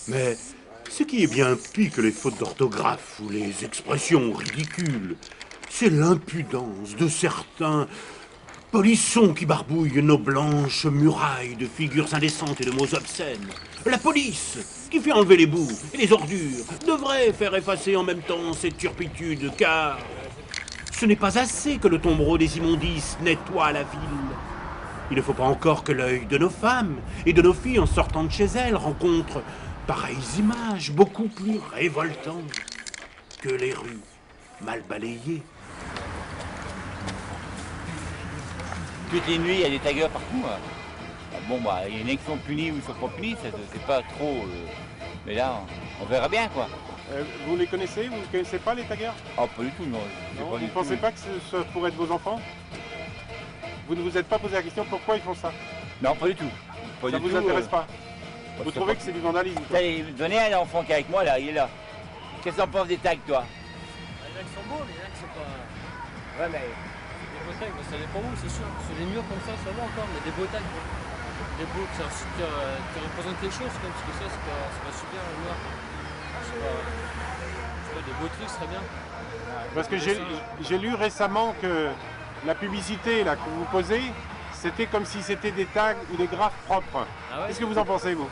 Mais ce qui est bien pis que les fautes d'orthographe ou les expressions ridicules, c'est l'impudence de certains polissons qui barbouillent nos blanches murailles de figures indécentes et de mots obscènes. La police, qui fait enlever les boues et les ordures, devrait faire effacer en même temps ces turpitudes, car ce n'est pas assez que le tombereau des immondices nettoie la ville. Il ne faut pas encore que l'œil de nos femmes et de nos filles en sortant de chez elles rencontre pareilles images beaucoup plus révoltantes que les rues mal balayées. Toutes les nuits, il y a des taggers partout. Hein. Bon, bah, il y en a qui sont punis ou ils sont pas punis, c'est pas trop. Mais là, on verra bien, quoi. Vous les connaissez? Vous ne connaissez pas les taggers? Ah, pas du tout, non. Vous ne pensez pas que ce pourrait être vos enfants? Vous ne vous êtes pas posé la question pourquoi ils font ça? Non, pas du tout. Pas Ça du vous tout, intéresse pas? Vous trouvez que c'est du vandalisme? Allez, donnez un enfant qui est avec moi, là, il est là. Qu'est-ce que t'en penses des tags, toi? Il y en a qui sont beaux, mais il y en a qui sont pas. Ouais, mais. Des beaux tags, ça dépend où, c'est sûr. Sur les murs comme ça va encore, mais des beaux tags. Des beaux qui représentent quelque chose, comme, parce que ça, c'est pas super, le noir. C'est pas des beaux trucs, ce serait bien. Parce que j'ai lu récemment que la publicité là, que vous posez, c'était comme si c'était des tags ou des graphes propres. Ah ouais? Qu'est-ce que vous en pensez, vous?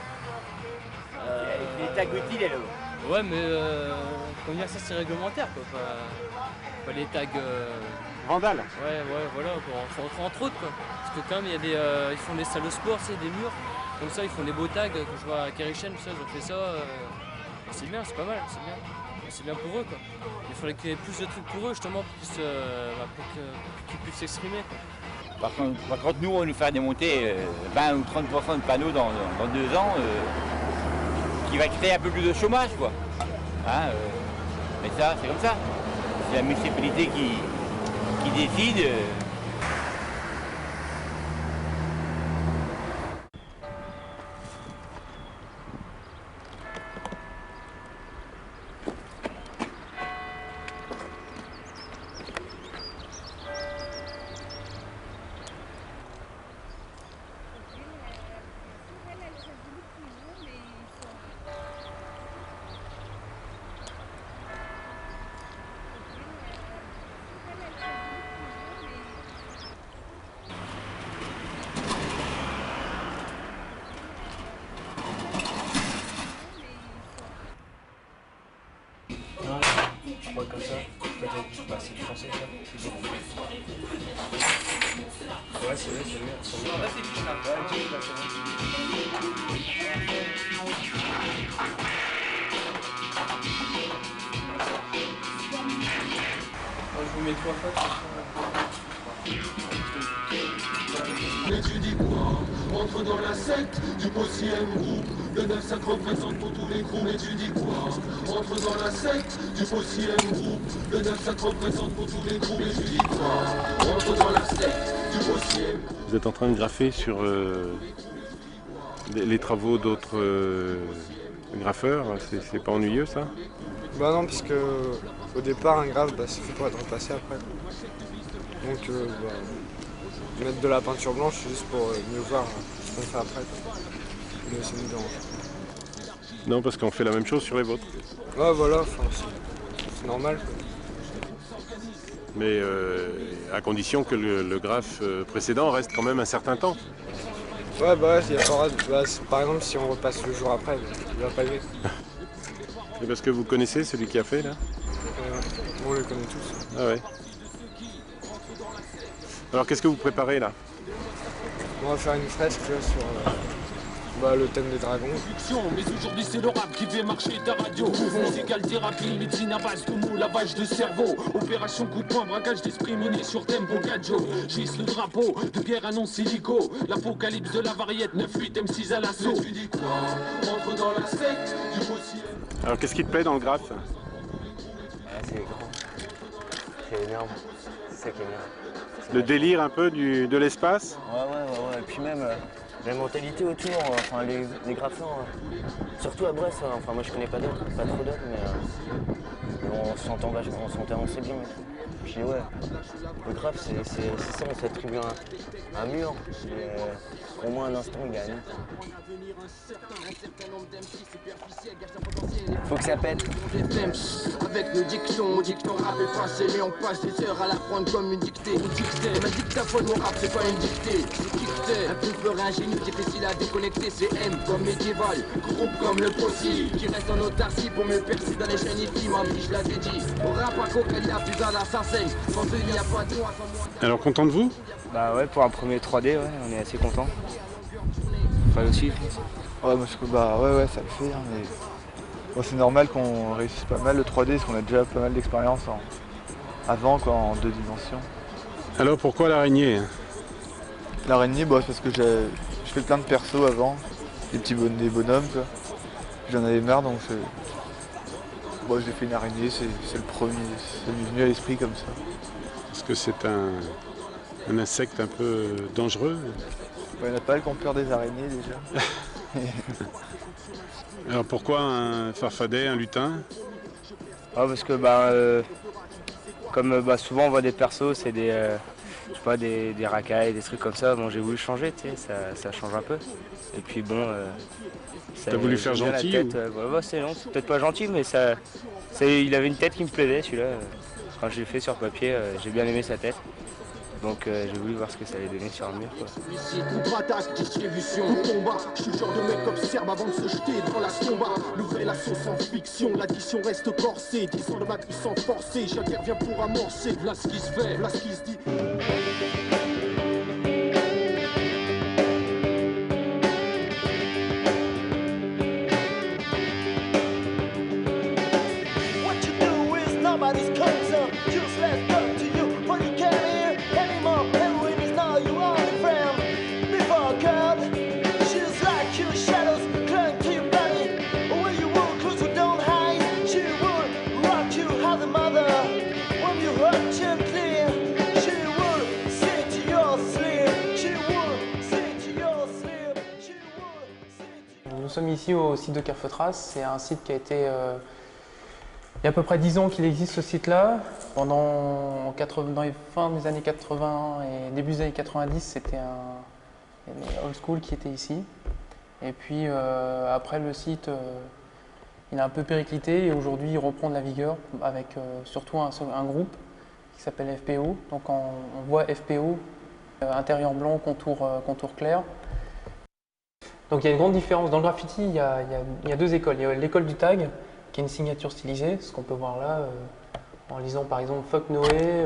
Les tags utiles, là. Ouais, mais comment dire, ça c'est réglementaire, quoi. Pas les tags. Vandal? Ouais, voilà, entre autres, quoi. Parce que quand même, il y a ils font des salles de sport, c'est des murs. Comme ça, ils font des beaux tags. Quand je vois à Kerichen, tout ça, ils ont fait ça. C'est bien, c'est pas mal, c'est bien. C'est bien pour eux, quoi. Il faudrait qu'il y ait plus de trucs pour eux, justement, pour qu'ils puissent s'exprimer, quoi. Par contre, nous, on va nous faire démonter 20 ou 30% de panneaux dans 2 ans, qui va créer un peu plus de chômage, quoi. Hein, mais ça, c'est comme ça. C'est la municipalité qui décide. Je crois comme ça, peut-être pas c'est français ça. Ouais, c'est vrai, c'est vrai. Ouais, c'est qui ça? Ouais, c'est je vous mets 3 fois. Mais tu dis quoi? Entre dans la secte du possième groupe. Le 9-5 représente pour tous les groupes. Mais tu dis quoi? Entre dans la secte du possième groupe. Le 9-5 représente pour tous les groupes. Mais tu dis quoi? Entre dans la secte du possième groupe. Vous êtes en train de graffer sur les travaux d'autres graffeurs. C'est pas ennuyeux, ça? Bah non, parce que au départ, un graphe, c'est fait pour être remplacé après. Donc, mettre de la peinture blanche, c'est juste pour mieux voir ce qu'on fait après. Mais ça nous dérange. Non, parce qu'on fait la même chose sur les vôtres. Ouais, voilà, c'est normal, quoi. Mais à condition que le graphe précédent reste quand même un certain temps. Ouais, bah il y a pas par exemple, si on repasse le jour après, il va pas aimer. C'est parce que vous connaissez celui qui a fait, là? On les connaît tous. Ah ouais. Alors, qu'est-ce que vous préparez, là? On va faire une fresque là, sur le thème des dragons. Mais aujourd'hui c'est le rap qui fait marcher ta radio. Musical thérapie, médecine à base de mots, lavage de cerveau. Opération coup de poing, braquage d'esprit miné sur tempo gadjo. J'hisse le drapeau, de guerre annonce illico. L'apocalypse de la variette, 9-8 M6 à l'assaut. Tu dis quoi? Entre dans la secte du possible. Alors, qu'est-ce qui te plaît dans le graphe? C'est grand. C'est énorme. C'est ça qui est bien. Le délire un peu de l'espace? Ouais. Et puis même la mentalité autour, enfin les graffeurs, surtout à Brest, enfin moi je connais pas trop d'autres, mais on s'entend vachement, on s'entend assez bien. Puis ouais, le graphe c'est ça, on s'attribue un mur, mais au moins un instant il gagne. Faut que ça pète. Avec nos dictons, dictons rap effacé, mais on passe des heures à l'apprendre comme une dictée. Ma dictaphone, mon rap c'est pas une dictée, c'est dictée. Un couple ingénieux, difficile à déconnecter, c'est M comme médiéval, groupe comme le possible, qui reste en autarcie pour me percer dans les chaînes ici, ma vie je la dédie. Au rap à coca, il y a plus à l'assassin, sans eux il n'y a pas de moi. Alors content de vous? Bah ouais, pour un premier 3D, ouais, on est assez content. Enfin aussi. Ouais, parce que bah ouais, ça le fait, hein, mais bon, c'est normal qu'on réussisse pas mal le 3D, parce qu'on a déjà pas mal d'expérience avant, quoi, en 2 dimensions. Alors pourquoi l'araignée? L'araignée, bah, c'est parce que je fais plein de persos avant, des bonhommes, quoi. J'en avais marre, donc bon, j'ai fait une araignée, c'est le premier, ça m'est venu à l'esprit comme ça. Est-ce que c'est un insecte un peu dangereux? Il y en a pas qui ont peur des araignées déjà. Alors pourquoi un farfadet, un lutin? Ah, parce que comme souvent on voit des persos, c'est des, je sais pas, des racailles, des trucs comme ça. Bon, j'ai voulu changer, tu sais, ça change un peu. Et puis bon, t'as voulu faire gentil tête, c'est peut-être pas gentil, mais il avait une tête qui me plaisait, celui-là. Quand je l'ai fait sur papier, j'ai bien aimé sa tête. Donc j'ai voulu voir ce que ça allait donner sur un mur, quoi. Contre-attaque, distribution, combat. Je suis le genre de mec observe avant de se jeter dans la combat. Nouvelle assaut sans fiction, l'addition reste corsée. 10 ans de ma puissance forcée, j'interviens pour amorcer. Voilà ce qui se fait, voilà ce qui se dit. What you do is nobody's concern. Just let's talk to you before you came here anymore. Heroin is now you on the ground. Before God, she's like your shadows clung to your body. When you walk close, we don't hide. She would rock you as a mother. When you hurt gently, she would say to your sleep. She would say to your sleep. She would say to... Nous sommes ici au site de Carfeutras. C'est un site qui a été... il y a à peu près 10 ans qu'il existe ce site-là. Dans les fins des années 80 et début des années 90, c'était un old school qui était ici. Et puis après le site, il a un peu périclité et aujourd'hui il reprend de la vigueur avec surtout un groupe qui s'appelle FPO. Donc on voit FPO, intérieur blanc, contour clair. Donc il y a une grande différence. Dans le graffiti, il y a 2 écoles. Il y a l'école du tag, qui est une signature stylisée, ce qu'on peut voir là, en lisant par exemple Fuck Noé,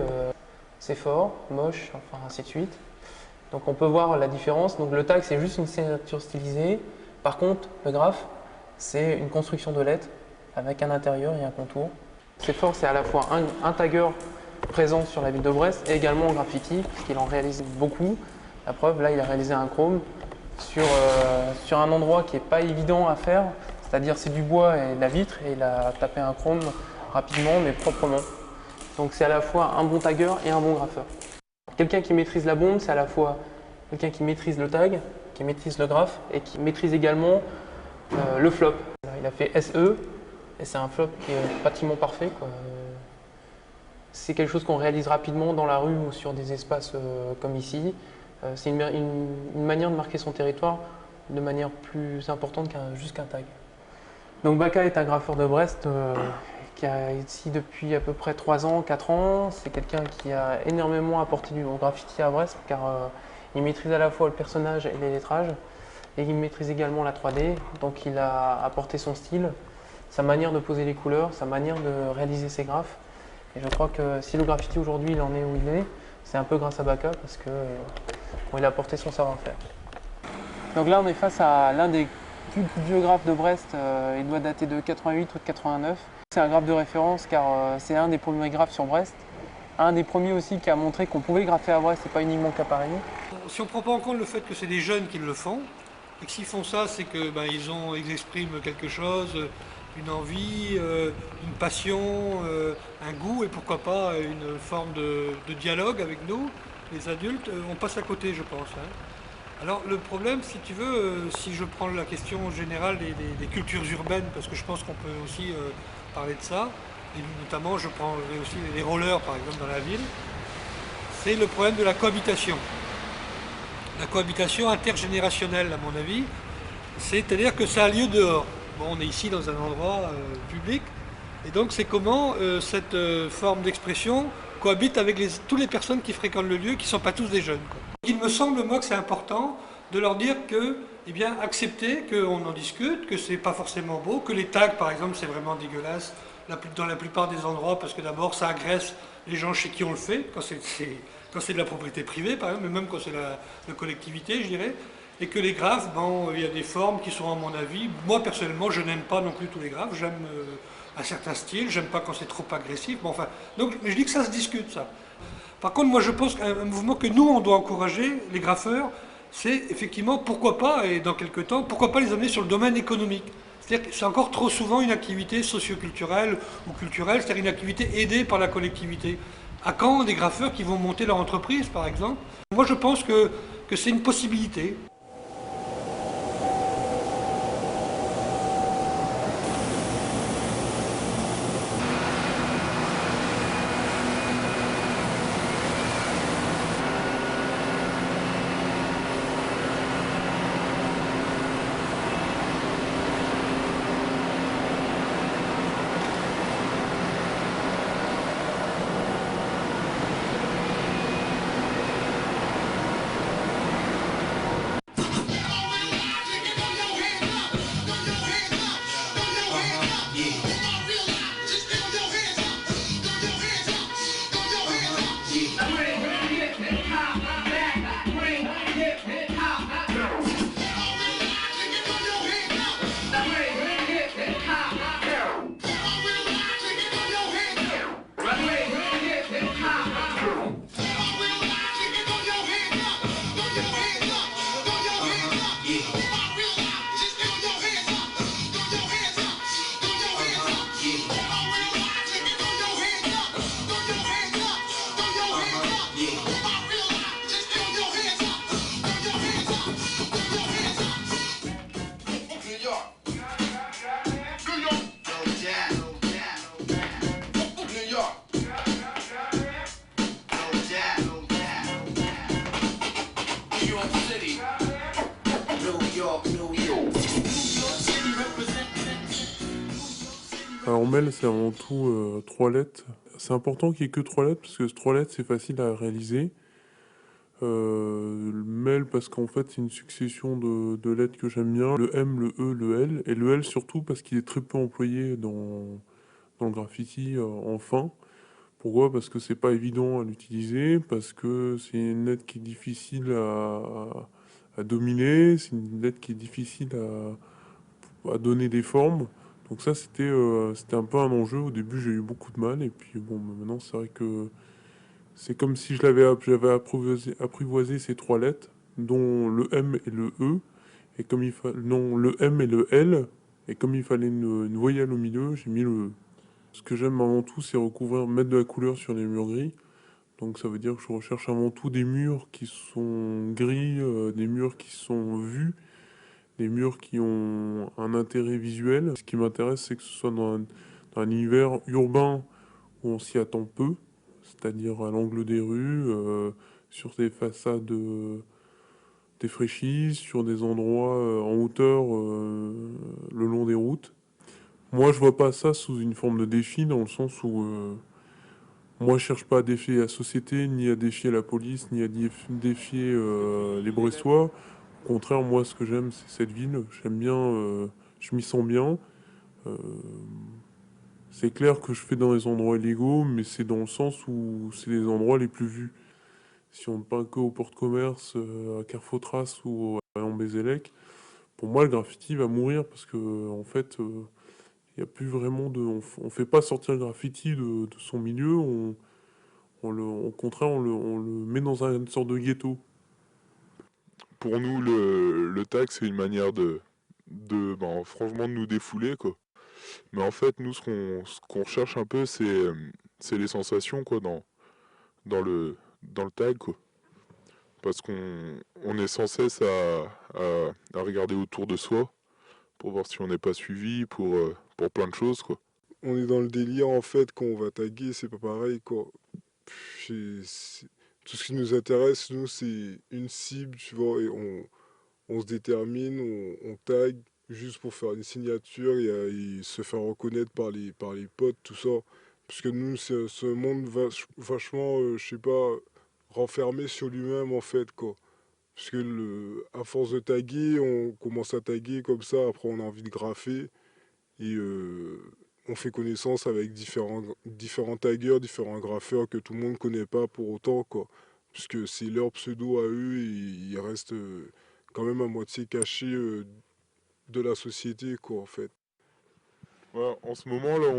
c'est fort, moche, enfin ainsi de suite. Donc on peut voir la différence. Donc le tag c'est juste une signature stylisée. Par contre, le graphe c'est une construction de lettres avec un intérieur et un contour. C'est fort, c'est à la fois un tagger présent sur la ville de Brest et également en graffiti, puisqu'il en réalise beaucoup. La preuve, là il a réalisé un chrome sur un endroit qui n'est pas évident à faire. C'est-à-dire c'est du bois et de la vitre et il a tapé un chrome rapidement mais proprement. Donc c'est à la fois un bon tagger et un bon graffeur. Quelqu'un qui maîtrise la bombe, c'est à la fois quelqu'un qui maîtrise le tag, qui maîtrise le graphe et qui maîtrise également le flop. Il a fait SE et c'est un flop qui est pratiquement parfait, quoi. C'est quelque chose qu'on réalise rapidement dans la rue ou sur des espaces comme ici. C'est une manière de marquer son territoire de manière plus importante juste qu'un tag. Donc Baka est un graffeur de Brest qui est ici depuis à peu près 3 ans, 4 ans. C'est quelqu'un qui a énormément apporté du graffiti à Brest car il maîtrise à la fois le personnage et les lettrages et il maîtrise également la 3D. Donc il a apporté son style, sa manière de poser les couleurs, sa manière de réaliser ses graphes. Et je crois que si le graffiti aujourd'hui il en est où il est, c'est un peu grâce à Baka parce que il a apporté son savoir-faire. Donc là on est face à l'un des plus vieux graphes de Brest, il doit dater de 88 ou de 89. C'est un graphe de référence car c'est un des premiers graphes sur Brest. Un des premiers aussi qui a montré qu'on pouvait graffer à Brest et pas uniquement qu'à Paris. Si on ne prend pas en compte le fait que c'est des jeunes qui le font, et que s'ils font ça, c'est que ils expriment quelque chose, une envie, une passion, un goût et pourquoi pas une forme de dialogue avec nous, les adultes, on passe à côté je pense. Hein. Alors le problème, si tu veux, si je prends la question générale des cultures urbaines, parce que je pense qu'on peut aussi parler de ça, et notamment je prendrai aussi les rollers par exemple dans la ville, c'est le problème de la cohabitation. La cohabitation intergénérationnelle à mon avis, c'est-à-dire que ça a lieu dehors. Bon, on est ici dans un endroit public, et donc c'est comment cette forme d'expression cohabite avec toutes les personnes qui fréquentent le lieu, qui ne sont pas tous des jeunes, quoi. Il me semble, moi, que c'est important de leur dire que, eh bien, accepter qu'on en discute, que c'est pas forcément beau, que les tags, par exemple, c'est vraiment dégueulasse dans la plupart des endroits, parce que d'abord, ça agresse les gens chez qui on le fait, quand c'est de la propriété privée, par exemple, mais même quand c'est de collectivité, je dirais. Et que les graphes, bon, il y a des formes qui sont, à mon avis, moi personnellement, je n'aime pas non plus tous les graphes, j'aime un certain style, j'aime pas quand c'est trop agressif, bon, enfin, donc je dis que ça se discute, ça. Par contre, moi je pense qu'un mouvement que nous, on doit encourager, les graffeurs, c'est effectivement, pourquoi pas, et dans quelques temps, pourquoi pas les amener sur le domaine économique. C'est-à-dire que c'est encore trop souvent une activité socioculturelle ou culturelle, c'est-à-dire une activité aidée par la collectivité. À quand des graffeurs qui vont monter leur entreprise, par exemple? Moi je pense que c'est une possibilité. Alors Mel, c'est avant tout 3 lettres. C'est important qu'il n'y ait que 3 lettres, parce que 3 lettres, c'est facile à réaliser. Mel, parce qu'en fait, c'est une succession de lettres que j'aime bien. Le M, le E, le L. Et le L surtout parce qu'il est très peu employé dans le graffiti en fin. Pourquoi? Parce que c'est pas évident à l'utiliser, parce que c'est une lettre qui est difficile à dominer, c'est une lettre qui est difficile à donner des formes. Donc ça, c'était un peu un enjeu. Au début, j'ai eu beaucoup de mal. Et puis bon, maintenant, c'est vrai que c'est comme si j'avais apprivoisé ces 3 lettres, dont le M et le E. Et comme non, le M et le L. Et comme il fallait une voyelle au milieu, j'ai mis le E. Ce que j'aime avant tout, c'est mettre de la couleur sur les murs gris. Donc ça veut dire que je recherche avant tout des murs qui sont gris, des murs qui sont vus, des murs qui ont un intérêt visuel. Ce qui m'intéresse, c'est que ce soit dans un univers urbain où on s'y attend peu, c'est-à-dire à l'angle des rues, sur des façades défraîchies, sur des endroits en hauteur le long des routes. Moi, je vois pas ça sous une forme de défi, dans le sens où moi, je cherche pas à défier la société, ni à défier la police, ni à défier les Bressois. Au contraire, moi, ce que j'aime, c'est cette ville. J'aime bien, je m'y sens bien. C'est clair que je fais dans les endroits illégaux, mais c'est dans le sens où c'est les endroits les plus vus. Si on ne peint que au porte-commerce, à Carrefour-Trace ou à Ambézélec, pour moi, le graffiti va mourir parce que, en fait, il n'y a plus vraiment de... On fait pas sortir le graffiti de son milieu, au contraire, on le met dans une sorte de ghetto. Pour nous, le tag, c'est une manière franchement, de nous défouler, quoi. Mais en fait, nous, ce qu'on recherche un peu, c'est les sensations, quoi, dans le tag, quoi. Parce qu'on est sans cesse à regarder autour de soi pour voir si on n'est pas suivi, pour plein de choses, quoi. on est dans le délire en fait quand on va taguer, c'est pas pareil quoi. Tout ce qui nous intéresse, nous, c'est une cible, tu vois, et on se détermine, on tag juste pour faire une signature et se faire reconnaître par les potes, tout ça. Parce que nous, c'est un monde vachement, je sais pas, renfermé sur lui-même en fait, quoi. Parce que à force de taguer, on commence à taguer comme ça, après on a envie de graffer. Et on fait connaissance avec différents taggeurs, différents graffeurs que tout le monde ne connaît pas pour autant, quoi. Puisque c'est leur pseudo à eux et ils restent quand même à moitié cachés de la société, quoi, en fait. Ouais, en ce moment, là,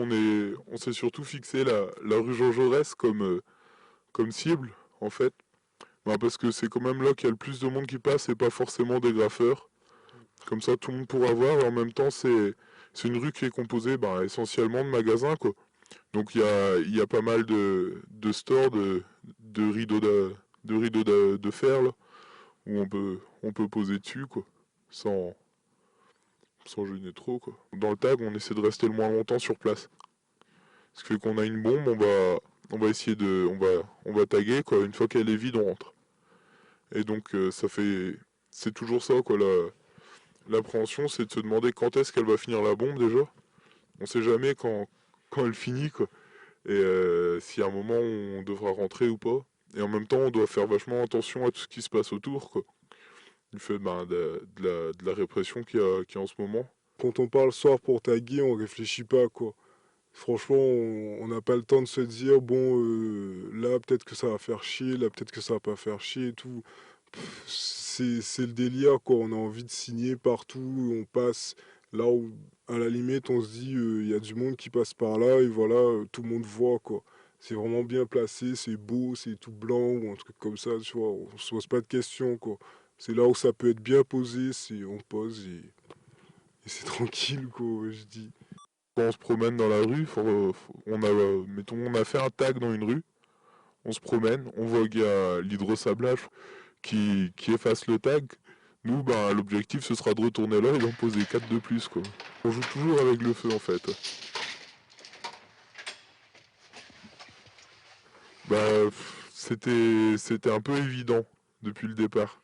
on s'est surtout fixé la rue Jean Jaurès comme cible, en fait. Bah, parce que c'est quand même là qu'il y a le plus de monde qui passe et pas forcément des graffeurs. Comme ça, tout le monde pourra voir. Et en même temps, c'est une rue qui est composée essentiellement de magasins, quoi. Donc il y a pas mal de stores, de rideaux de fer, là, où on peut poser dessus, quoi, sans gêner trop, quoi. Dans le tag, on essaie de rester le moins longtemps sur place. Ce qui fait qu'on a une bombe, on va essayer on va taguer, quoi. Une fois qu'elle est vide, on rentre. Et donc c'est toujours ça, quoi. L'appréhension, c'est de se demander quand est-ce qu'elle va finir la bombe déjà. On sait jamais quand elle finit, quoi. Et s'il y a un moment où on devra rentrer ou pas. Et en même temps, on doit faire vachement attention à tout ce qui se passe autour, quoi. Du fait de la répression qu'il y a en ce moment. Quand on part le soir pour taguer, on réfléchit pas, quoi. Franchement, on n'a pas le temps de se dire, bon, là, peut-être que ça va faire chier, là, peut-être que ça va pas faire chier et tout. C'est le délire, quoi. On a envie de signer partout, on passe là où, à la limite, on se dit, il y a du monde qui passe par là, et voilà, tout le monde voit, quoi. C'est vraiment bien placé, c'est beau, c'est tout blanc, ou un truc comme ça, tu vois. On se pose pas de questions, quoi. C'est là où ça peut être bien posé, on pose et c'est tranquille, quoi, je dis. Quand on se promène dans la rue, on a fait un tag dans une rue, on se promène, on voit qu'il y a l'hydrosablage qui efface le tag. Nous, l'objectif, ce sera de retourner là et d'en poser 4 de plus, quoi. On joue toujours avec le feu, en fait. C'était un peu évident depuis le départ.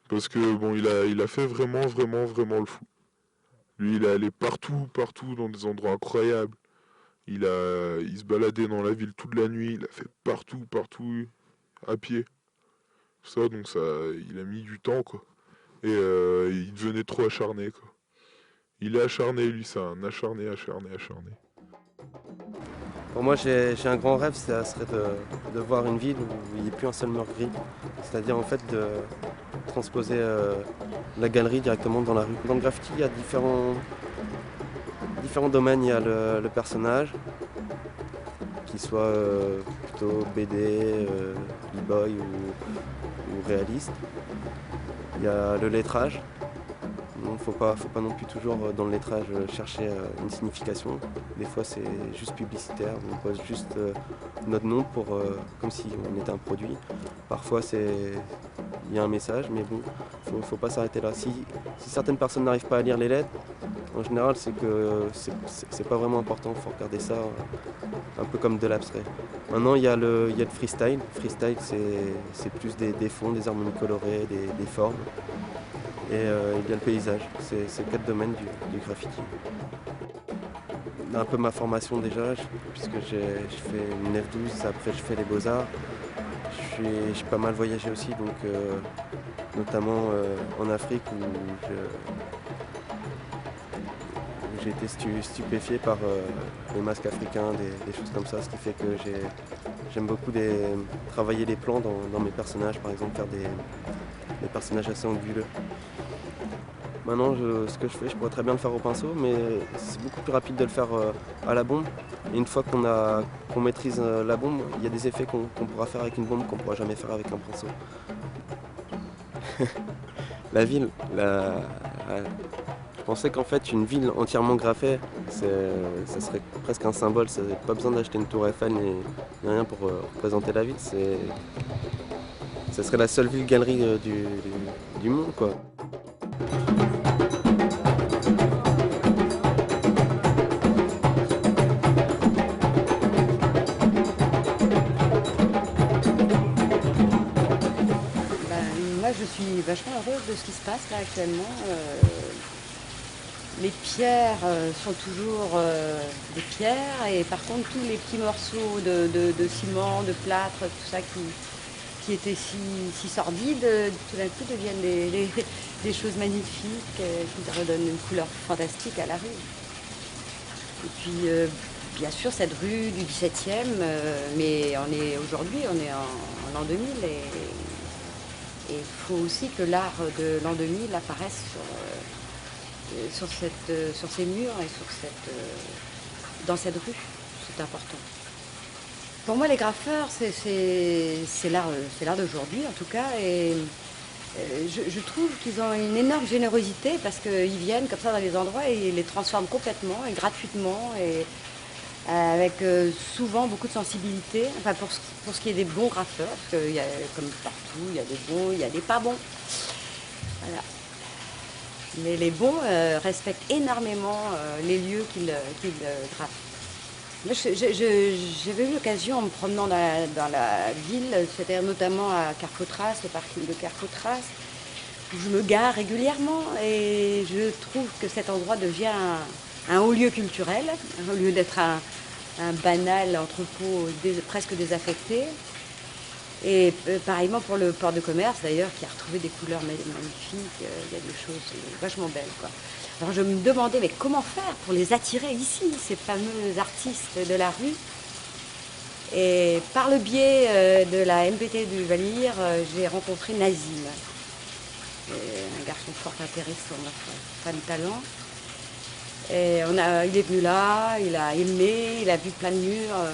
Parce que, bon, il a fait vraiment le fou. Lui, il est allé partout, dans des endroits incroyables. Il se baladait dans la ville toute la nuit, il a fait partout, à pied. Ça, donc il a mis du temps, quoi. Et il devenait trop acharné, quoi. Il est acharné, lui, c'est un acharné. Pour moi, j'ai un grand rêve, ça serait de voir une ville où il n'y ait plus un seul mur gris. C'est-à-dire, en fait, de transposer la galerie directement dans la rue. Dans le graffiti, il y a différents domaines. Il y a le personnage, qu'il soit plutôt BD, e-boy ou réaliste. Il y a le lettrage. Il ne faut pas non plus toujours dans le lettrage chercher une signification. Des fois c'est juste publicitaire, on pose juste notre nom comme si on était un produit. Parfois il y a un message, mais bon, faut pas s'arrêter là. Si certaines personnes n'arrivent pas à lire les lettres, en général c'est que c'est pas vraiment important, il faut regarder ça un peu comme de l'abstrait. Maintenant il y a le freestyle. Freestyle c'est plus des fonds, des harmonies colorées, des formes. Et il y a le paysage, c'est 4 domaines du graffiti. Un peu ma formation déjà, puisque je fais une F12, après je fais les beaux-arts. J'ai pas mal voyagé aussi, donc notamment en Afrique où j'ai été stupéfié par les masques africains, des choses comme ça, ce qui fait que j'aime beaucoup travailler les plans dans mes personnages, par exemple faire des personnages assez anguleux. Maintenant, ce que je fais, je pourrais très bien le faire au pinceau, mais c'est beaucoup plus rapide de le faire à la bombe. Et une fois qu'on maîtrise la bombe, il y a des effets qu'on pourra faire avec une bombe qu'on ne pourra jamais faire avec un pinceau. La ville, je pensais qu'en fait, une ville entièrement graffée, ça serait presque un symbole. Ça n'avait pas besoin d'acheter une tour Eiffel ni rien pour représenter la ville. Ça serait la seule ville-galerie du monde, quoi. de ce qui se passe là actuellement. Les pierres sont toujours des pierres et par contre tous les petits morceaux de ciment, de plâtre, tout ça qui étaient si sordides, tout d'un coup deviennent des choses magnifiques qui redonnent une couleur fantastique à la rue. Et puis bien sûr cette rue du 17e, mais aujourd'hui on est en l'an 2000 et il faut aussi que l'art de l'an 2000 apparaisse sur ces murs et dans cette rue. C'est important. Pour moi, les graffeurs, c'est l'art d'aujourd'hui, en tout cas. Et je trouve qu'ils ont une énorme générosité parce qu'ils viennent comme ça dans les endroits et ils les transforment complètement et gratuitement et avec souvent beaucoup de sensibilité. Enfin, pour ce qui est des bons graffeurs, parce qu'il y a, comme partout, il y a des bons, il y a des pas bons. Voilà. Mais les bons respectent énormément les lieux qu'ils graffent. J'avais eu l'occasion en me promenant dans la ville, c'était notamment à Carpentras, le parking de Carpentras, où je me gare régulièrement et je trouve que cet endroit devient un haut lieu culturel, au lieu d'être un banal entrepôt presque désaffecté. Et pareillement pour le port de commerce d'ailleurs, qui a retrouvé des couleurs magnifiques, il y a des choses vachement belles, quoi. Alors je me demandais, mais comment faire pour les attirer ici, ces fameux artistes de la rue? Et par le biais de la MPT du Valire, j'ai rencontré Nazim, un garçon fort intéressant, plein de talent. Et il est venu là, il a aimé, il a vu plein de murs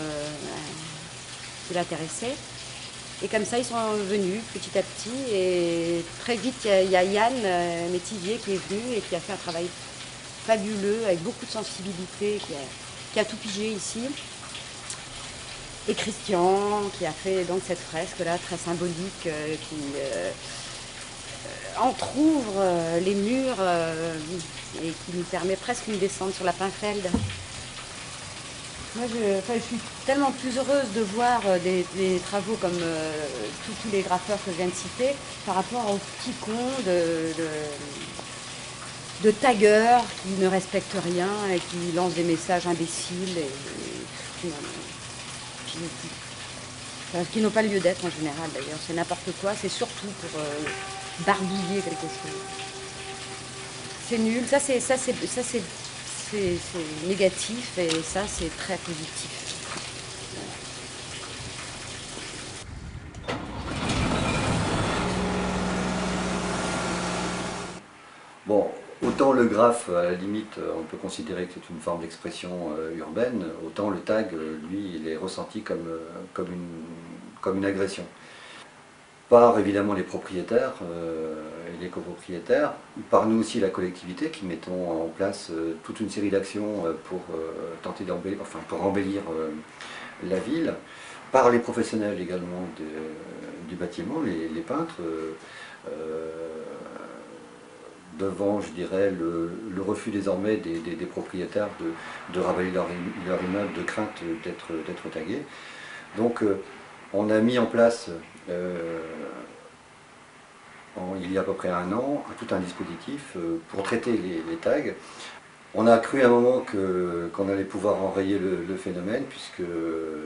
qui l'intéressaient. Et comme ça, ils sont venus petit à petit. Et très vite, il y a Yann Métivier qui est venu et qui a fait un travail fabuleux, avec beaucoup de sensibilité, qui a tout pigé ici. Et Christian, qui a fait donc cette fresque-là, très symbolique, qui entrouvre les murs et qui nous permet presque une descente sur la Pinfeld. Moi, je suis tellement plus heureuse de voir des travaux comme tous les graffeurs que je viens de citer par rapport aux petits cons de taggeurs qui ne respectent rien et qui lancent des messages imbéciles qui n'ont pas lieu d'être en général d'ailleurs. C'est n'importe quoi, c'est surtout pour barbouiller quelque chose. C'est nul, ça c'est négatif et ça c'est très positif. Bon, autant le graphe, à la limite, on peut considérer que c'est une forme d'expression urbaine, autant le tag, lui, il est ressenti comme une agression. Par évidemment les propriétaires et les copropriétaires, par nous aussi la collectivité qui mettons en place toute une série d'actions pour tenter pour embellir la ville, par les professionnels également du bâtiment, les peintres, devant, je dirais, le refus désormais des propriétaires de ravaler leur immeuble de crainte d'être tagués. Donc on a mis en place il y a à peu près un an tout un dispositif pour traiter les tags. On a cru à un moment qu'on allait pouvoir enrayer le phénomène puisque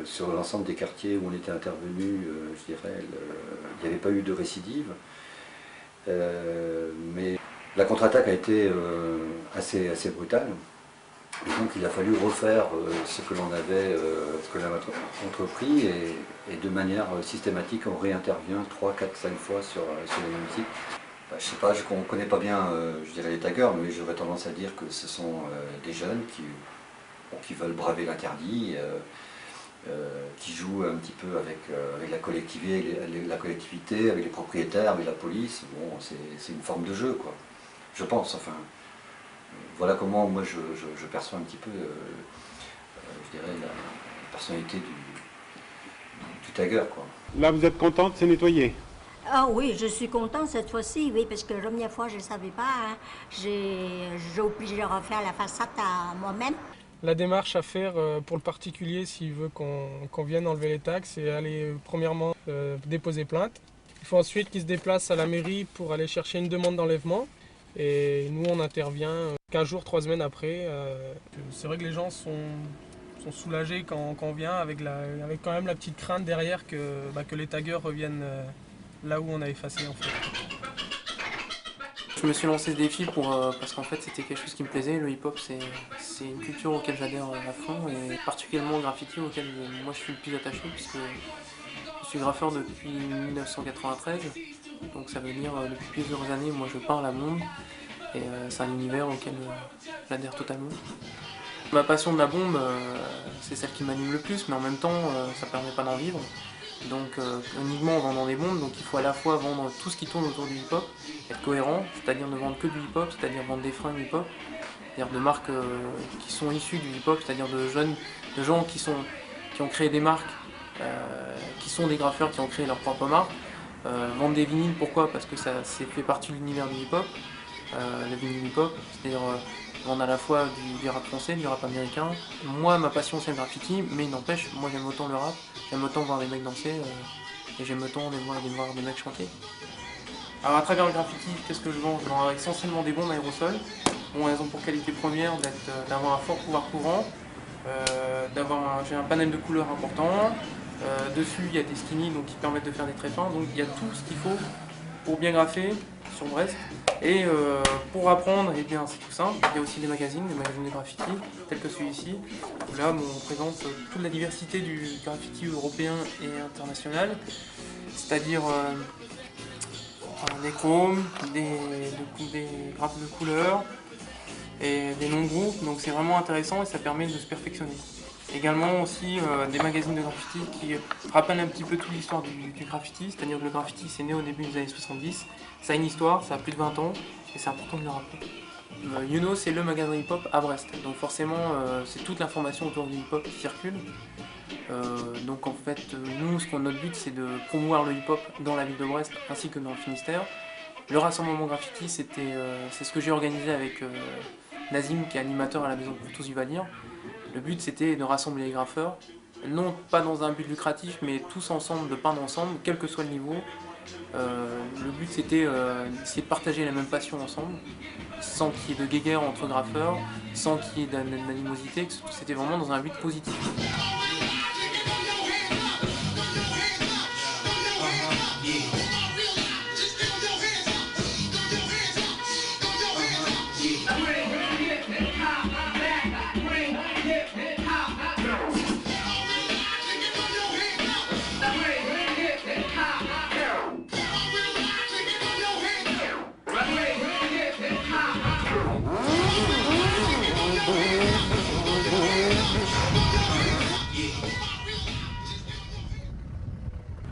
sur l'ensemble des quartiers où on était intervenu, je dirais, il n'y avait pas eu de récidive. Mais la contre-attaque a été assez brutale. Et donc il a fallu refaire ce que l'on avait entrepris et de manière systématique on réintervient 3, 4, 5 fois sur les mêmes sites. Je sais pas, je ne connais pas bien je dirais les taggers, mais j'aurais tendance à dire que ce sont des jeunes qui veulent braver l'interdit, qui jouent un petit peu avec la collectivité, avec les propriétaires, avec la police. Bon, c'est une forme de jeu, quoi. Je pense, enfin. Voilà comment moi je perçois un petit peu, je dirais, la personnalité du tagger, quoi. Là, vous êtes contente, c'est nettoyé? Ah oui, je suis contente cette fois-ci, oui, parce que la première fois, je ne savais pas. Hein. J'ai obligé de refaire la façade à moi-même. La démarche à faire pour le particulier, s'il veut qu'on vienne enlever les tags, c'est aller premièrement déposer plainte. Il faut ensuite qu'ils se déplacent à la mairie pour aller chercher une demande d'enlèvement. Et nous, on intervient 15 jours, 3 semaines après. C'est vrai que les gens sont soulagés quand on vient, avec quand même la petite crainte derrière que les taggeurs reviennent là où on a effacé en fait. Je me suis lancé ce défi parce qu'en fait c'était quelque chose qui me plaisait. Le hip-hop c'est une culture auquel j'adhère à fond et particulièrement le graffiti auquel moi je suis le plus attaché puisque je suis graffeur depuis 1993. Donc ça veut dire depuis plusieurs années moi je peins la bombe et c'est un univers auquel j'adhère totalement. Ma passion de la bombe c'est celle qui m'anime le plus mais en même temps ça permet pas d'en vivre. Donc uniquement en vendant des bombes, donc il faut à la fois vendre tout ce qui tourne autour du hip-hop, être cohérent, c'est-à-dire ne vendre que du hip-hop, c'est-à-dire vendre des fringues hip-hop, c'est-à-dire de marques qui sont issues du hip-hop, c'est-à-dire de gens qui ont créé des marques, qui sont des graffeurs qui ont créé leur propre marque. Vendre des vinyles, pourquoi? Parce que ça fait partie de l'univers du hip-hop, le vinyle hip-hop, c'est-à-dire vendre à la fois du rap français, du rap américain. Moi, ma passion c'est le graffiti, mais il n'empêche, moi j'aime autant le rap, j'aime autant voir des mecs danser, et j'aime autant voir des mecs chanter. Alors à travers le graffiti, qu'est-ce que je vends? Je vends essentiellement des bombes aérosols. Bon, elles ont pour qualité première d'avoir un fort pouvoir couvrant, j'ai un panel de couleurs important. Dessus, il y a des skinny donc, qui permettent de faire des traits fins, donc il y a tout ce qu'il faut pour bien graffer sur Brest. Et pour apprendre, eh bien c'est tout simple, il y a aussi des magazines de graffiti, tels que celui-ci. Là, on présente toute la diversité du graffiti européen et international, c'est-à-dire des chromes, des grappes de couleurs et des noms de groupes, donc c'est vraiment intéressant et ça permet de se perfectionner. Également aussi des magazines de graffiti qui rappellent un petit peu toute l'histoire du graffiti, c'est-à-dire que le graffiti c'est né au début des années 70, ça a une histoire, ça a plus de 20 ans et c'est important de le rappeler. You c'est le magasin hip-hop à Brest, donc forcément c'est toute l'information autour du hip-hop qui circule. Donc en fait nous, notre but c'est de promouvoir le hip-hop dans la ville de Brest ainsi que dans le Finistère. Le rassemblement graffiti c'est ce que j'ai organisé avec Nazim qui est animateur à la Maison pour tous Duvalier. Le but c'était de rassembler les graffeurs, non pas dans un but lucratif, mais tous ensemble, de peindre ensemble, quel que soit le niveau. Le but c'était d'essayer de partager la même passion ensemble, sans qu'il y ait de guéguerre entre graffeurs, sans qu'il y ait d'animosité, c'était vraiment dans un but positif.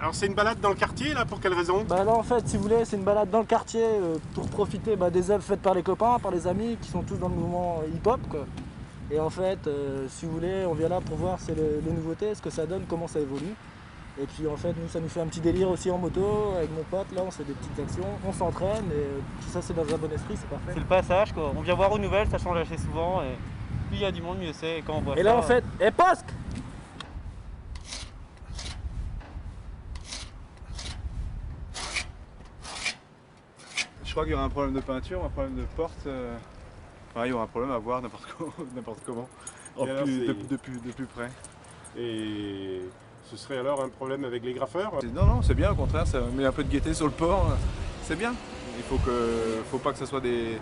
Alors c'est une balade dans le quartier là, pour quelle raison? Bah là en fait si vous voulez c'est une balade dans le quartier pour profiter des œuvres faites par les copains, par les amis qui sont tous dans le mouvement hip-hop quoi. Et en fait si vous voulez on vient là pour voir les nouveautés, ce que ça donne, comment ça évolue. Et puis en fait nous ça nous fait un petit délire aussi en moto avec mon pote, là on fait des petites actions, on s'entraîne et tout ça c'est dans un bon esprit, c'est parfait. C'est le passage quoi, on vient voir aux nouvelles, ça change assez souvent et plus il y a du monde mieux c'est et quand on voit et là en fait, Pasque. Je crois qu'il y aura un problème de peinture, un problème de porte. Il y aura un problème à voir n'importe comment. De plus près. Et ce serait alors un problème avec les graffeurs? Non, c'est bien, au contraire, ça met un peu de gaieté sur le port, c'est bien. Il faut pas que ce soit des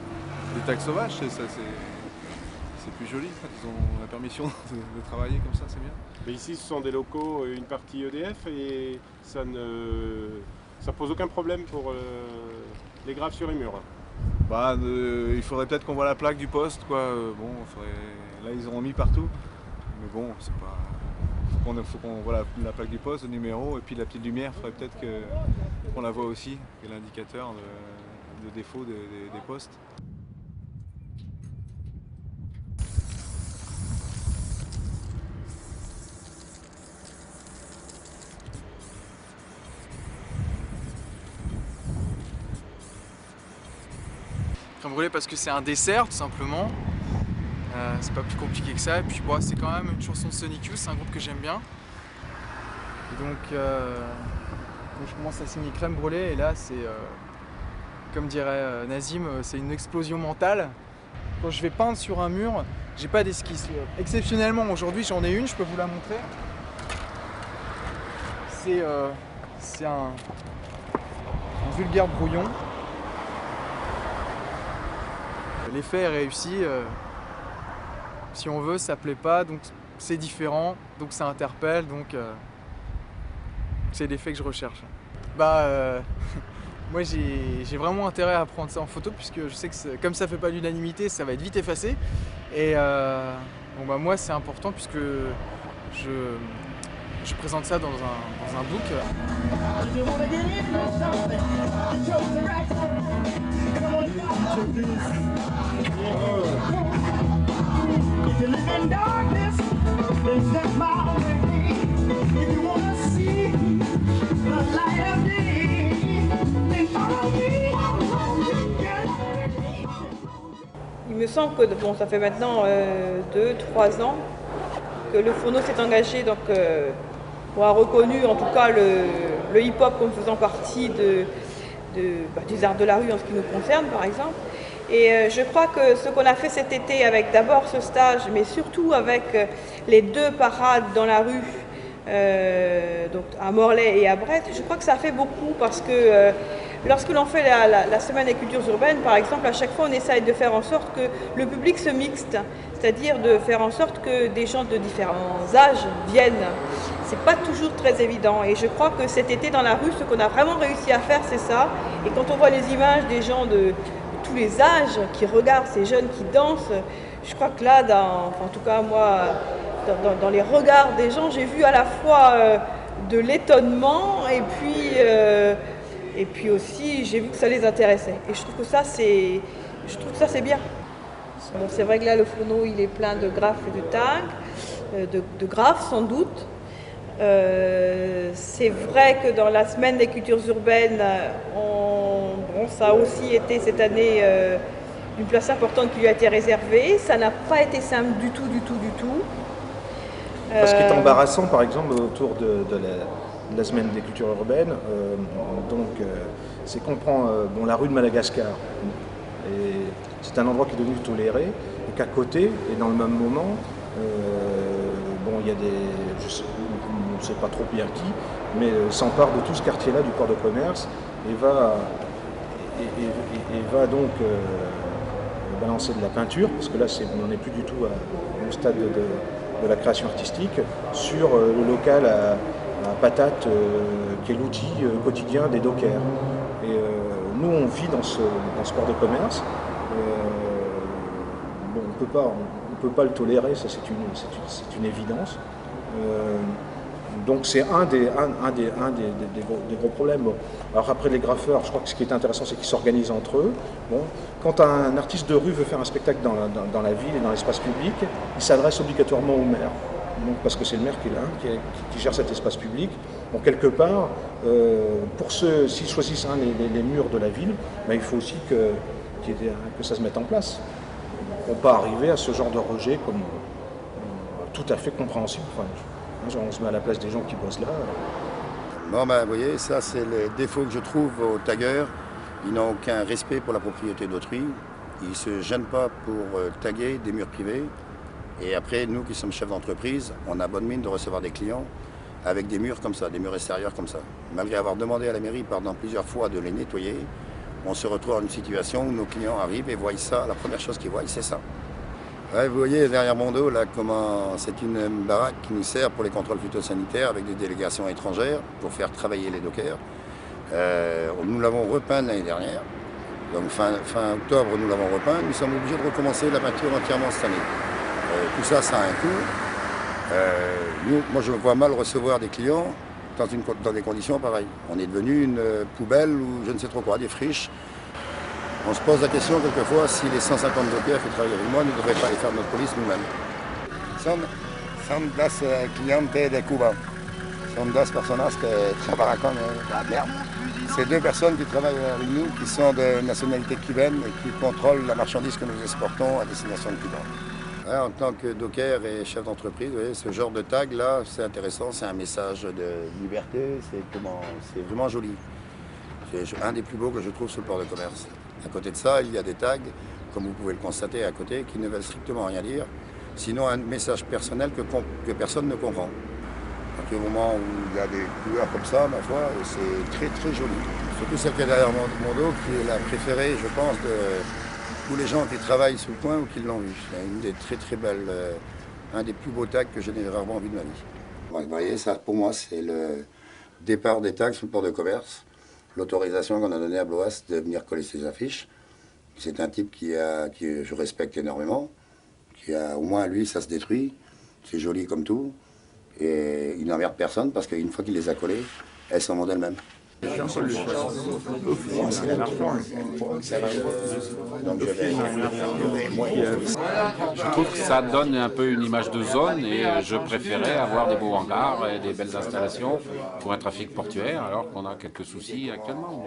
tags sauvages, c'est plus joli quand ils ont la permission de travailler comme ça, c'est bien. Mais ici ce sont des locaux, une partie EDF et ça pose aucun problème pour les graves sur les murs. Il faudrait peut-être qu'on voit la plaque du poste, quoi. Là ils auront mis partout, mais bon, c'est pas. Faut qu'on voit la plaque du poste, le numéro, et puis la petite lumière, il faudrait peut-être qu'on la voit aussi, qui est l'indicateur de défaut des postes. Crème brûlée parce que c'est un dessert tout simplement, c'est pas plus compliqué que ça, et puis c'est quand même une chanson de Sonic Youth, c'est un groupe que j'aime bien. Et donc Donc je commence à signer crème brûlée et là c'est, comme dirait Nazim, c'est une explosion mentale. Quand je vais peindre sur un mur, j'ai pas d'esquisse. Exceptionnellement aujourd'hui j'en ai une, je peux vous la montrer. C'est un vulgaire brouillon. L'effet est réussi. Si on veut, ça plaît pas, donc c'est différent, donc ça interpelle, donc c'est l'effet que je recherche. Moi j'ai vraiment intérêt à prendre ça en photo puisque je sais que comme ça fait pas l'unanimité, ça va être vite effacé. Et moi c'est important puisque je présente ça dans un book. Il me semble que ça fait maintenant 2-3 ans que le Fourneau s'est engagé pour avoir reconnu en tout cas le hip-hop comme faisant partie des arts de la rue en ce qui nous concerne par exemple. Et je crois que ce qu'on a fait cet été avec d'abord ce stage, mais surtout avec les 2 parades dans la rue, donc à Morlaix et à Brest, je crois que ça a fait beaucoup parce que lorsque l'on fait la semaine des cultures urbaines, par exemple, à chaque fois on essaye de faire en sorte que le public se mixte, c'est-à-dire de faire en sorte que des gens de différents âges viennent. C'est pas toujours très évident et je crois que cet été dans la rue, ce qu'on a vraiment réussi à faire, c'est ça. Et quand on voit les images des gens de tous les âges qui regardent ces jeunes qui dansent, je crois que là, en tout cas moi, dans les regards des gens, j'ai vu à la fois de l'étonnement et puis aussi j'ai vu que ça les intéressait. Et je trouve que ça c'est bien. Bon, c'est vrai que là le Fourneau il est plein de graphes et de tags, de graphes sans doute. C'est vrai que dans la semaine des cultures urbaines, ça a aussi été cette année une place importante qui lui a été réservée. Ça n'a pas été simple du tout. Ce qui est embarrassant, par exemple, autour de la semaine des cultures urbaines, c'est qu'on prend la rue de Madagascar. Et c'est un endroit qui est devenu toléré, et qu'à côté, et dans le même moment, il y a on ne sait pas trop bien qui, mais s'empare de tout ce quartier-là du port de commerce et va donc balancer de la peinture, parce que là on n'en est plus du tout au stade de la création artistique, sur le local à patates qui est l'outil quotidien des dockers. Et nous on vit dans ce port de commerce, on peut pas le tolérer, ça c'est une évidence. Donc c'est un des gros problèmes. Bon. Alors après les graffeurs, je crois que ce qui est intéressant c'est qu'ils s'organisent entre eux. Bon. Quand un artiste de rue veut faire un spectacle dans la ville et dans l'espace public, il s'adresse obligatoirement au maire. Donc, parce que c'est le maire qui gère cet espace public. Donc quelque part, s'ils choisissent les murs de la ville, il faut aussi que ça se mette en place. On peut arriver à ce genre de rejet comme tout à fait compréhensible. On se met à la place des gens qui bossent là. Bon, vous voyez, ça c'est les défauts que je trouve aux taggeurs. Ils n'ont aucun respect pour la propriété d'autrui. Ils ne se gênent pas pour taguer des murs privés. Et après, nous qui sommes chefs d'entreprise, on a bonne mine de recevoir des clients avec des murs comme ça, des murs extérieurs comme ça. Malgré avoir demandé à la mairie pendant plusieurs fois de les nettoyer, on se retrouve dans une situation où nos clients arrivent et voient ça. La première chose qu'ils voient, c'est ça. Ouais, vous voyez derrière mon dos, là, comment c'est une baraque qui nous sert pour les contrôles phytosanitaires avec des délégations étrangères pour faire travailler les dockers. Nous l'avons repeint l'année dernière. Donc fin octobre, nous l'avons repeint. Nous sommes obligés de recommencer la peinture entièrement cette année. Tout ça, ça a un coût. Moi, je me vois mal recevoir des clients dans des conditions pareilles. On est devenu une poubelle ou je ne sais trop quoi, des friches. On se pose la question quelquefois si les 150 dockers qui travaillent avec moi ne devraient pas aller faire notre police nous-mêmes. Son das clientes de Cuba. Son dos personas que trabajan con la merde. C'est 2 personnes qui travaillent avec nous, qui sont de nationalité cubaine et qui contrôlent la marchandise que nous exportons à destination de Cuba. Hein, en tant que docker et chef d'entreprise, vous voyez, ce genre de tag là, c'est intéressant, c'est un message de liberté, c'est vraiment joli. C'est un des plus beaux que je trouve sur le port de commerce. À côté de ça, il y a des tags, comme vous pouvez le constater à côté, qui ne veulent strictement rien dire, sinon un message personnel que personne ne comprend. Donc, au moment où il y a des couleurs comme ça, ma foi, c'est très très joli. Surtout celle qui est derrière mon dos, qui est la préférée, je pense, de tous les gens qui travaillent sous le coin ou qui l'ont vu. C'est une des très très belles, un des plus beaux tags que je n'ai rarement vu de ma vie. Vous voyez, ça pour moi, c'est le départ des tags sur le port de commerce. L'autorisation qu'on a donnée à Bloas de venir coller ses affiches. C'est un type qui je respecte énormément, qui a, au moins lui, ça se détruit, c'est joli comme tout, et il n'emmerde personne parce qu'une fois qu'il les a collées, elles sont d'elles-mêmes. Je trouve que ça donne un peu une image de zone et je préférais avoir des beaux hangars et des belles installations pour un trafic portuaire alors qu'on a quelques soucis actuellement.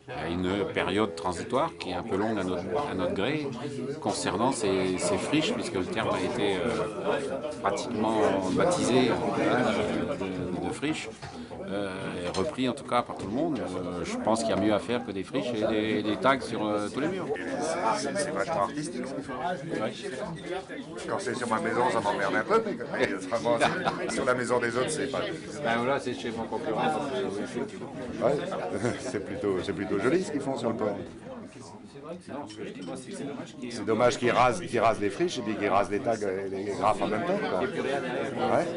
Il y a une période transitoire qui est un peu longue à notre gré concernant ces friches, puisque le terme a été pratiquement baptisé de friches, et repris en tout cas par tout le monde. Je pense qu'il y a mieux à faire que des friches et des tags sur tous les murs. C'est vachement artistique ce qu'ils font. Quand c'est sur ma maison, ça m'emmerde un peu, mais vraiment, sur la maison des autres, c'est pas... Ben voilà, c'est chez mon concurrent. Ouais, c'est plutôt joli ce qu'ils font sur le port. C'est dommage qu'ils rasent les friches et puis qu'ils rasent les tags et les graphes en même temps. Quoi. Ouais.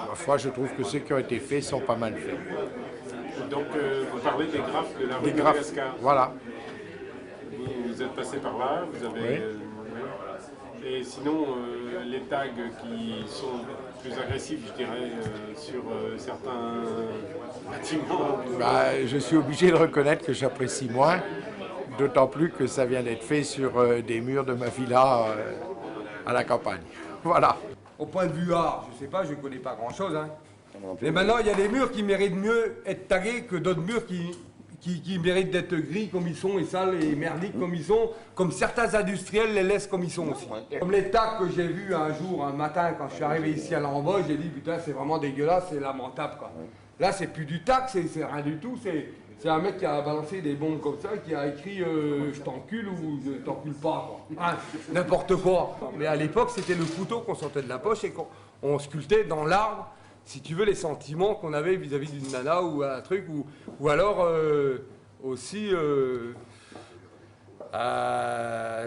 Parfois, je trouve que ceux qui ont été faits sont pas mal faits. Donc, vous parlez des graphes de la rue Des de graphes, Madagascar. voilà. Vous êtes passé par là, vous avez... Et sinon, les tags qui sont plus agressifs, je dirais, sur certains bâtiments. Je suis obligé de reconnaître que j'apprécie moins, d'autant plus que ça vient d'être fait sur des murs de ma villa à la campagne. Voilà. Au point de vue art, je sais pas, je connais pas grand-chose. Hein. Mais maintenant, il y a des murs qui méritent mieux être tagués que d'autres murs qui méritent d'être gris comme ils sont et sales et merdiques comme ils sont, comme certains industriels les laissent comme ils sont aussi. Comme les tags que j'ai vus un jour, un matin, quand je suis arrivé ici à l'Envoi, j'ai dit putain c'est vraiment dégueulasse, c'est lamentable quoi. Là c'est plus du tag, c'est rien du tout, c'est un mec qui a balancé des bombes comme ça, qui a écrit je t'encule ou je t'encule pas quoi. Hein, n'importe quoi. Mais à l'époque c'était le couteau qu'on sortait de la poche et qu'on sculptait dans l'arbre. Si tu veux, les sentiments qu'on avait vis-à-vis d'une nana ou un truc, ou alors aussi,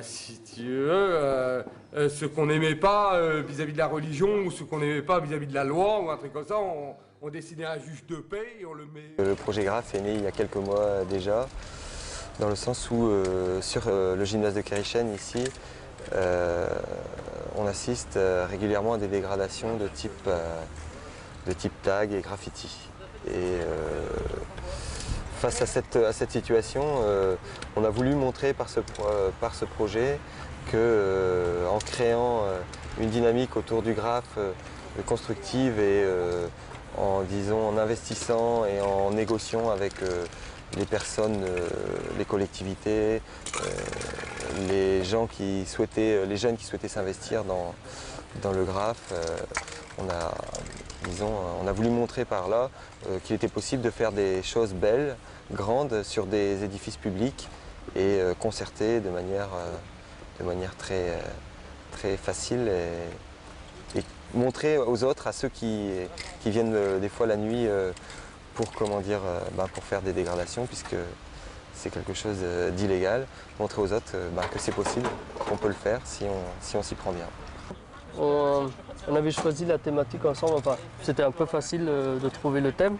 si tu veux, ce qu'on n'aimait pas vis-à-vis de la religion ou ce qu'on n'aimait pas vis-à-vis de la loi ou un truc comme ça, on dessinait un juge de paix et on le met... Le projet Graph est né il y a quelques mois déjà, dans le sens où sur le gymnase de Kérichen ici, on assiste régulièrement à des dégradations de type tag et graffiti. Et face à cette situation, on a voulu montrer par ce projet que en créant une dynamique autour du graphe constructive et en investissant et en négociant avec les personnes, les collectivités, les jeunes qui souhaitaient s'investir dans le graphe, on a voulu montrer par là qu'il était possible de faire des choses belles, grandes, sur des édifices publics et concertées de manière très, très facile et montrer aux autres, à ceux qui viennent des fois la nuit pour faire des dégradations, puisque c'est quelque chose d'illégal, montrer aux autres que c'est possible, qu'on peut le faire si on s'y prend bien. On avait choisi la thématique ensemble, enfin, c'était un peu facile de trouver le thème.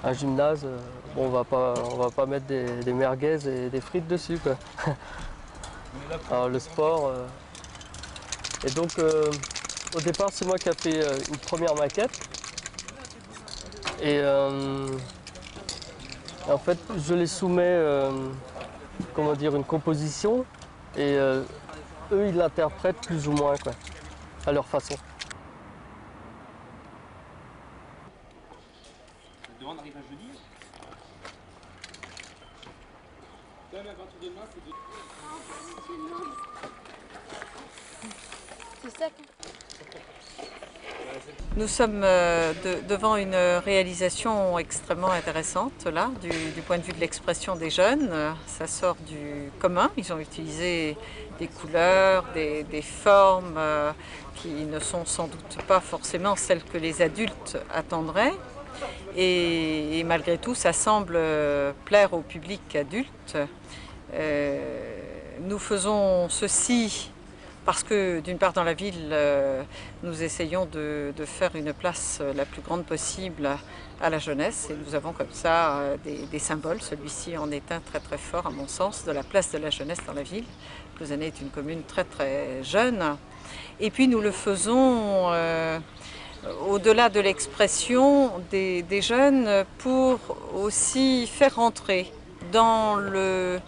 Un gymnase, bon, on va pas mettre des merguez et des frites dessus, quoi. Alors, le sport. Et donc, au départ, c'est moi qui ai fait une première maquette. Et en fait, je les soumets, une composition. Et eux, ils l'interprètent plus ou moins, quoi, à leur façon. La demande arrive un jeudi. Quand même, à partir de demain, c'est de... sec. Nous sommes devant une réalisation extrêmement intéressante, là, du point de vue de l'expression des jeunes. Ça sort du commun. Ils ont utilisé des couleurs, des formes qui ne sont sans doute pas forcément celles que les adultes attendraient. Et malgré tout, ça semble plaire au public adulte. Nous faisons ceci parce que, d'une part, dans la ville, nous essayons de faire une place la plus grande possible à la jeunesse. Et nous avons comme ça des symboles. Celui-ci en est un très très fort, à mon sens, de la place de la jeunesse dans la ville. Plouzané est une commune très très jeune. Et puis nous le faisons au-delà de l'expression des jeunes pour aussi faire entrer dans le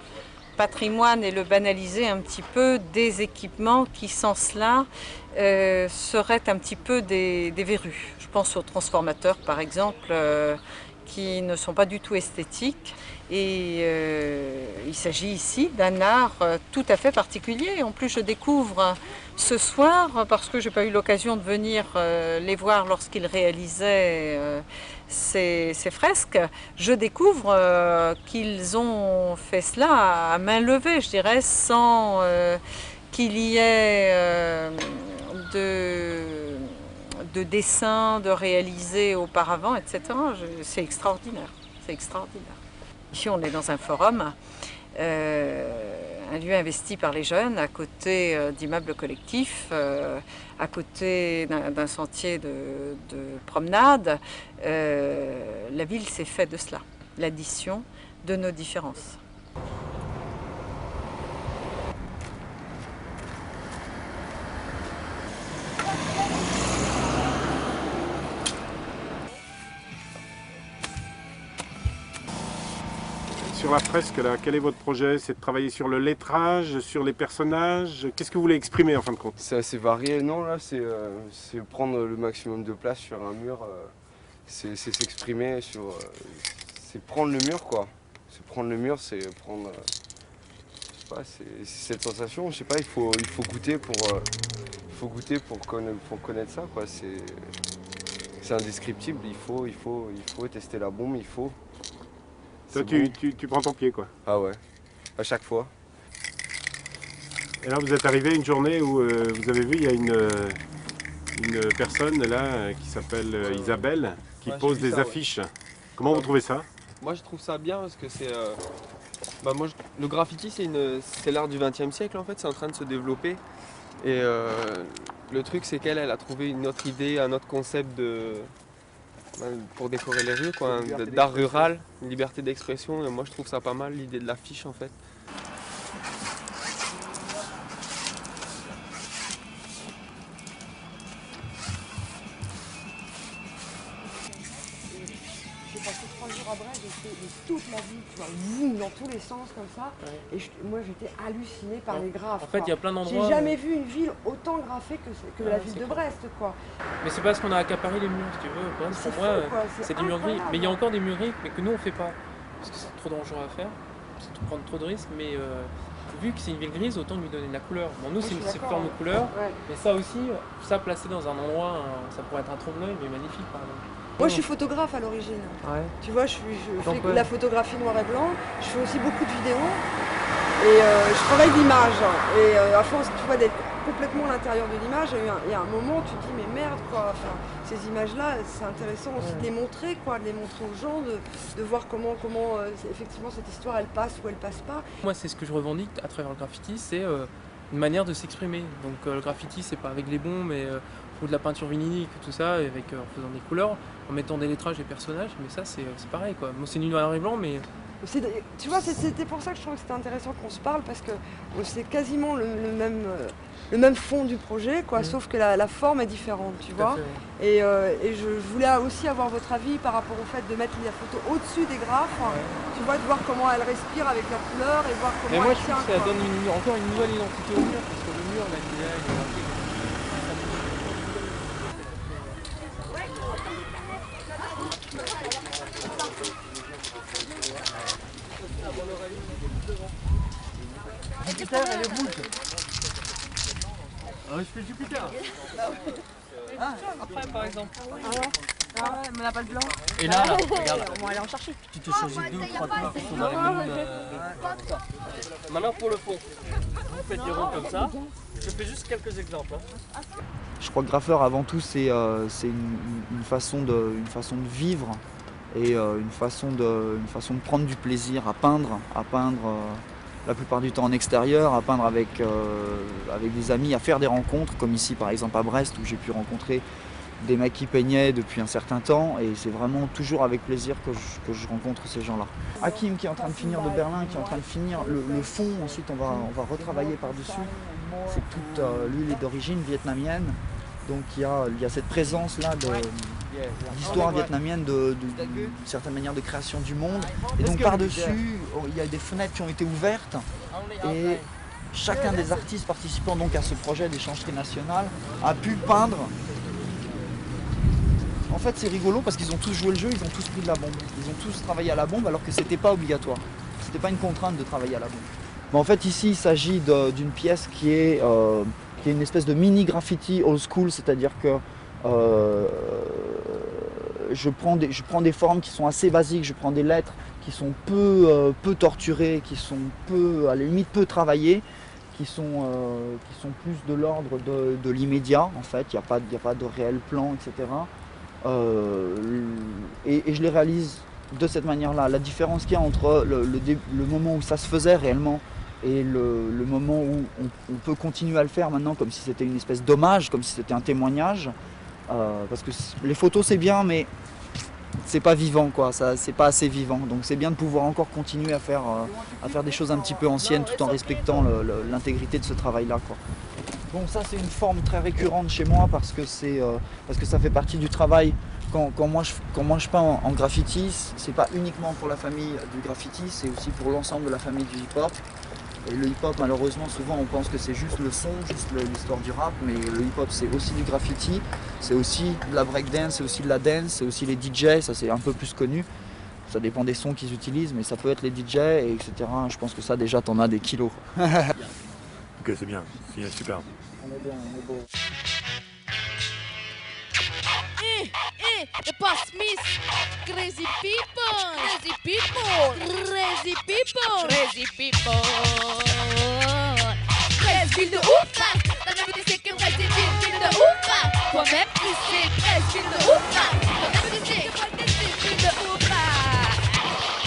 patrimoine et le banaliser un petit peu des équipements qui, sans cela, seraient un petit peu des verrues. Je pense aux transformateurs, par exemple, qui ne sont pas du tout esthétiques. Et il s'agit ici d'un art tout à fait particulier. En plus, je découvre ce soir, parce que je n'ai pas eu l'occasion de venir les voir lorsqu'ils réalisaient ces fresques, je découvre qu'ils ont fait cela à main levée, je dirais, sans qu'il y ait de dessins, de réalisés auparavant, etc. C'est extraordinaire, c'est extraordinaire. Ici, on est dans un forum, un lieu investi par les jeunes, à côté d'immeubles collectifs, à côté d'un sentier de promenade. La ville s'est faite de cela, l'addition de nos différences. Sur la fresque, là, quel est votre projet? C'est de travailler sur le lettrage, sur les personnages? Qu'est-ce que vous voulez exprimer en fin de compte? C'est assez varié, non, là, c'est prendre le maximum de place sur un mur, c'est s'exprimer sur... c'est prendre le mur, quoi. C'est prendre le mur, c'est prendre... je sais pas, c'est cette sensation, je sais pas, il faut goûter pour connaître ça, quoi. C'est indescriptible, il faut tester la bombe, il faut... Toi, tu prends ton pied, quoi. Ah ouais, à chaque fois. Et là, vous êtes arrivé une journée où vous avez vu, il y a une personne là qui s'appelle Isabelle qui pose des affiches. Comment vous trouvez ça? Moi, je trouve ça bien parce que c'est... le graffiti, c'est l'art du XXe siècle, en fait. C'est en train de se développer. Et le truc, c'est qu'elle a trouvé une autre idée, un autre concept pour décorer les rues, quoi, d'art rural, une liberté d'expression, et moi je trouve ça pas mal, l'idée de l'affiche en fait. J'ai passé 3 jours à Brest, j'ai fait toute la ville, tu vois, boum, dans tous les sens comme ça. Ouais. Et moi j'étais hallucinée par les graphes. En fait, il y a plein d'endroits. J'ai jamais vu une ville autant graffée que la ville de Brest, quoi. Mais c'est parce qu'on a accaparé les murs, si tu veux. Pour moi, c'est des murs gris. Mais il y a encore des murs gris, mais que nous on fait pas. Parce que c'est trop dangereux à faire, c'est prendre trop de risques, mais vu que c'est une ville grise, autant lui donner de la couleur. Bon, nous, c'est une forme de couleur, mais ça aussi, ça placé dans un endroit, ça pourrait être un trompe-l'œil, mais magnifique, par exemple. Moi, je suis photographe à l'origine. Ouais. Tu vois, je fais la photographie noir et blanc, je fais aussi beaucoup de vidéos, et je travaille l'image. Et à force, tu vois, d'être complètement à l'intérieur de l'image, il y a un moment, tu te dis, mais merde, quoi. Enfin, ces images-là, c'est intéressant aussi de les montrer, quoi, de les montrer aux gens, de voir comment effectivement cette histoire, elle passe ou elle passe pas. Moi, c'est ce que je revendique à travers le graffiti, c'est une manière de s'exprimer. Donc le graffiti, c'est pas avec les bombes, mais ou de la peinture vinylique, tout ça, avec, en faisant des couleurs, en mettant des lettrages des personnages, mais ça, c'est pareil, quoi. Bon, c'est du noir et blanc, mais... Tu vois, c'était pour ça que je trouvais que c'était intéressant qu'on se parle, parce que c'est quasiment le même fond du projet, quoi, sauf que la forme est différente, tu vois. Fait, ouais. Et je voulais aussi avoir votre avis par rapport au fait de mettre la photo au-dessus des graphes, tu vois, de voir comment elle respire avec la couleur et voir comment elle tient. Mais moi, je trouve que ça donne encore une nouvelle identité au mur, parce que le mur, là, il est La guitare, elle est rouge. je fais Jupiter. Après, par exemple. Ah ouais, mais on n'a pas le blanc. Et là, regarde. On va aller en chercher. Tu te choisis 2 ou 3 couleurs qui sont dans les mêmes. Maintenant, pour le fond, vous faites des ronds comme ça. Je fais juste quelques exemples. Je crois que graffeur, avant tout, c'est une façon de vivre et une façon de prendre du plaisir à peindre la plupart du temps en extérieur, à peindre avec des amis, à faire des rencontres, comme ici par exemple à Brest où j'ai pu rencontrer des mecs qui peignaient depuis un certain temps et c'est vraiment toujours avec plaisir que je rencontre ces gens-là. Hakim qui est en train de finir de Berlin, qui est en train de finir le fond, ensuite on va retravailler par-dessus. C'est toute, lui il est d'origine vietnamienne, donc il y a cette présence-là d'histoire vietnamienne, d'une certaine manière de création du monde. Et donc par-dessus, il y a des fenêtres qui ont été ouvertes et chacun des artistes participant donc à ce projet d'échange trinational a pu peindre. En fait c'est rigolo parce qu'ils ont tous joué le jeu, ils ont tous pris de la bombe. Ils ont tous travaillé à la bombe alors que c'était pas obligatoire. C'était pas une contrainte de travailler à la bombe. Mais en fait ici il s'agit d'une pièce qui est une espèce de mini graffiti old school, c'est-à-dire que je prends des formes qui sont assez basiques, je prends des lettres qui sont peu torturées, qui sont à la limite peu travaillées, qui sont plus de l'ordre de l'immédiat en fait, il n'y a pas de réel plan, etc. Et je les réalise de cette manière-là. La différence qu'il y a entre le moment où ça se faisait réellement et le moment où on peut continuer à le faire maintenant comme si c'était une espèce d'hommage, comme si c'était un témoignage. Parce que les photos c'est bien mais c'est pas vivant quoi, c'est pas assez vivant. Donc c'est bien de pouvoir encore continuer à faire des choses un petit peu anciennes tout en respectant l'intégrité de ce travail-là, quoi. Bon, ça c'est une forme très récurrente chez moi parce que ça fait partie du travail. Quand moi je peins en graffiti, c'est pas uniquement pour la famille du graffiti, c'est aussi pour l'ensemble de la famille du hip-hop. Et le hip-hop, malheureusement, souvent on pense que c'est juste le son, juste l'histoire du rap, mais le hip-hop c'est aussi du graffiti, c'est aussi de la breakdance, c'est aussi de la dance, c'est aussi les DJ, ça c'est un peu plus connu. Ça dépend des sons qu'ils utilisent, mais ça peut être les DJ, et etc. Je pense que ça déjà t'en as des kilos. Ok, c'est bien, c'est super. On est bien, on est beau. The boss miss crazy people, crazy people, crazy people, crazy people. 13 villes de ouf, t'as jamais dit c'est que 13 villes de ouf. Toi-même tu sais 13 villes de ouf. Toi-même tu sais 13 villes de ouf.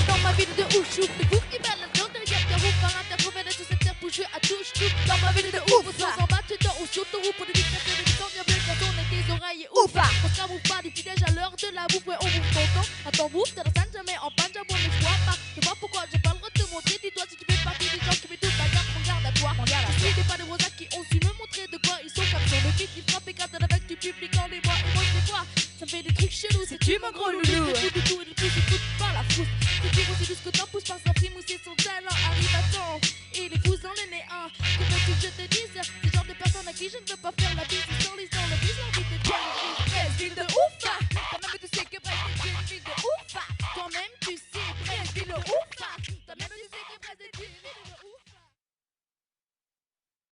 Dans ma ville de ouf, je le bouc qui balance dans le gap de ouf. Par interprofète sur cette terre pour jouer à touche. Dans ma ville de ouf, on en bas, tu dors ou sur ton roue pour des dictateurs de temps, bien quand on est tes oreilles ouf. On se camoufle pas des fidèles à l'heure de la bouffe, ouais on bouffe ton temps. Attends bouffe, t'es dans la scène, jamais en panne, j'abonne, mais je vois pas. Je vois pourquoi j'ai pas le droit de te montrer. Dis-toi si tu fais partie des gens qui mettent toute la garde, prends garde à toi. Je suis des pas de rosaces qui ont su me montrer de quoi ils sont comme sur le beat. Ils frappent et grattent avec du public en les bois. Et moi je les vois, ça me fait des trucs chelous. C'est tu mon gros loulou. C'est tout du tout et du tout, c'est tout par la frousse. C'est dire aussi juste que t'en pousses parce qu'un frime ou c'est son talent arrive à temps. Et les fous dans le néant. Que veux-tu que je te dise? C'est le genre de personne à qui je ne veux pas faire la bise.